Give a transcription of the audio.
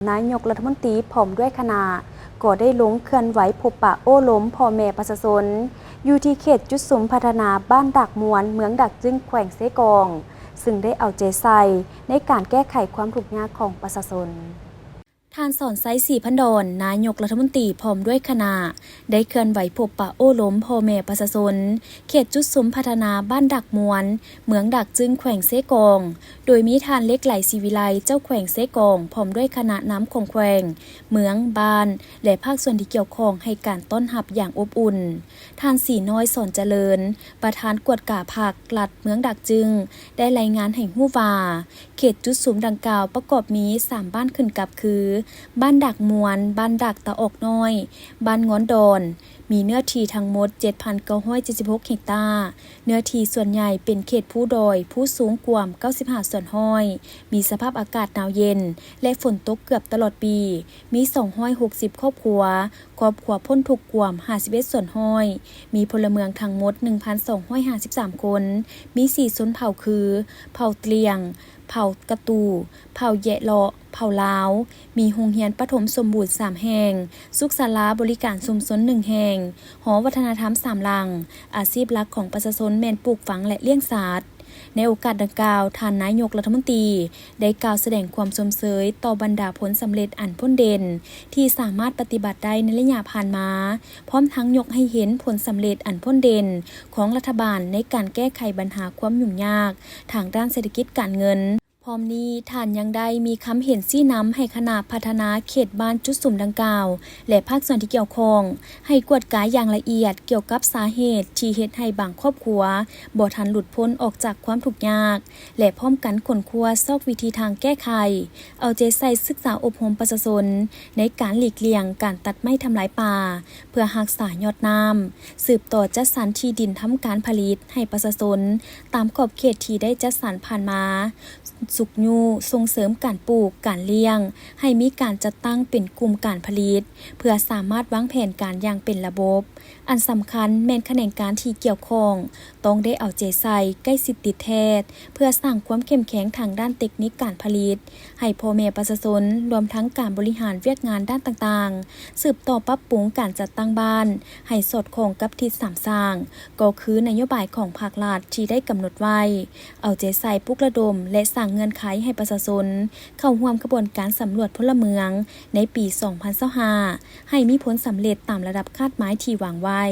นายกรัฐมนตรีพร้อมด้วยคณะก็ได้ลงเคลื่อนไหวพบปะโอ้ล้มพ่อแม่ประชาชนอยู่ที่เขตจุดสุมพัฒนาบ้านดักมวนเมืองดักจึงแขวงเสกองซึ่งได้เอาใจใส่ในการแก้ไขความทุกข์ยากของประชาชนท่านสอนไซสีพันดอนนายกรัฐมนตรีพร้อมด้วยคณะได้เคลื่อนไหวพบปะโอ้ล้มพ่อแม่ประชาชนเขตจุดสุมพัฒนาบ้านดักมวนเมืองดักจึงแขวงเสกองโดยมีทานเล็กไหลศิวิไลเจ้าแขวงเสกองพร้อมด้วยคณะน้ำของแขวงเมืองบ้านและภาคส่วนที่เกี่ยวข้องให้การต้อนรับอย่างอบอุ่นท่านสีน้อยสอนเจริญประธานกวดกาผักลัดเมืองดักจึงได้รายงานให้ฮู้ว่าเขตจุดสุมดังกล่าวประกอบมี3บ้านขึ้นกับคือบ้านดักมวนบ้านดักตะออกน้อยบ้านง้อนดอนมีเนื้อที่ทั้งหมด 7,976 เฮกตาร์เนื้อที่ส่วนใหญ่เป็นเขตผู้ดอยผู้สูงกว่า95ส่วนห้อยมีสภาพอากาศหนาวเย็นและฝนตกเกือบตลอดปีมี260ครอบครัวพ้นทุกข์กว่า51ส่วนห้อยมีพลเมืองทั้งหมด 1,253 คนมี4ชนเผ่าคือเผ่าเตลียงเผ่ากระตูเผ่าแยะเลาะเผ่าลาวมีโรงเรียนประถมสมบูรณ์3แห่งสุขศาลาบริการชุมชน1แห่งหอวัฒนธรรม3หลังอาชีพหลักของประชาชนแม่นปลูกฝังและเลี้ยงสัตว์ในโอกาสดังกล่าวท่านนายกรัฐมนตรีได้กล่าวแสดงความชมเชยต่อบรรดาผลสำเร็จอันพ้นเด่นที่สามารถปฏิบัติได้ในระยะผ่านมาพร้อมทั้งยกให้เห็นผลสำเร็จอันพ้นเด่นของรัฐบาลในการแก้ไขปัญหาความยุ่งยากทางด้านเศรษฐกิจการเงินพร้อมนี้ท่านยังได้มีคำเห็นชี้นำให้คณะพัฒนาเขตบ้านจุดสุ่มดังกล่าวและภาคส่วนที่เกี่ยวข้องให้กวดกาอย่างละเอียดเกี่ยวกับสาเหตุที่เฮ็ดให้บางครอบครัวบ่ทันหลุดพ้นออกจากความทุกข์ยากและพร้อมกันค้นคว้าซอกวิธีทางแก้ไขเอาใจใส่ศึกษาอบรมประชาชนในการหลีกเลี่ยงการตัดไม้ทำลายป่าเพื่อรักษายอดน้ำสืบต่อจัดสรรที่ดินทำการผลิตให้ประชาชนตามขอบเขตที่ได้จัดสรรผ่านมาสุกยูส่งเสริมการปลูกการเลี้ยงให้มีการจัดตั้งเป็นกลุ่มการผลิตเพื่อสามารถวางแผนการอย่างเป็นระบบอันสำคัญแม่นแขนงการที่เกี่ยวข้องต้องได้เอาใจใส่ใกล้ชิดติดแทศเพื่อสร้างความเข้มแข็งทางด้านเทคนิคการผลิตให้พ่อแม่ประชาชนรวมทั้งการบริหารเวียกงานด้านต่างๆสืบต่อปรับปรุงการจัดตั้งบ้านให้สอดคล้องกับทิศสามสร้างก็คือนโยบายของภาครัฐที่ได้กำหนดไว้เอาใจใส่ปลุกระดมและสร้างเงื่อนไขให้ประชาชนเข้าร่วมกระบวนการสำรวจพลเมืองในปี 2025ให้มีผลสำเร็จตามระดับคาดหมายที่วางไว้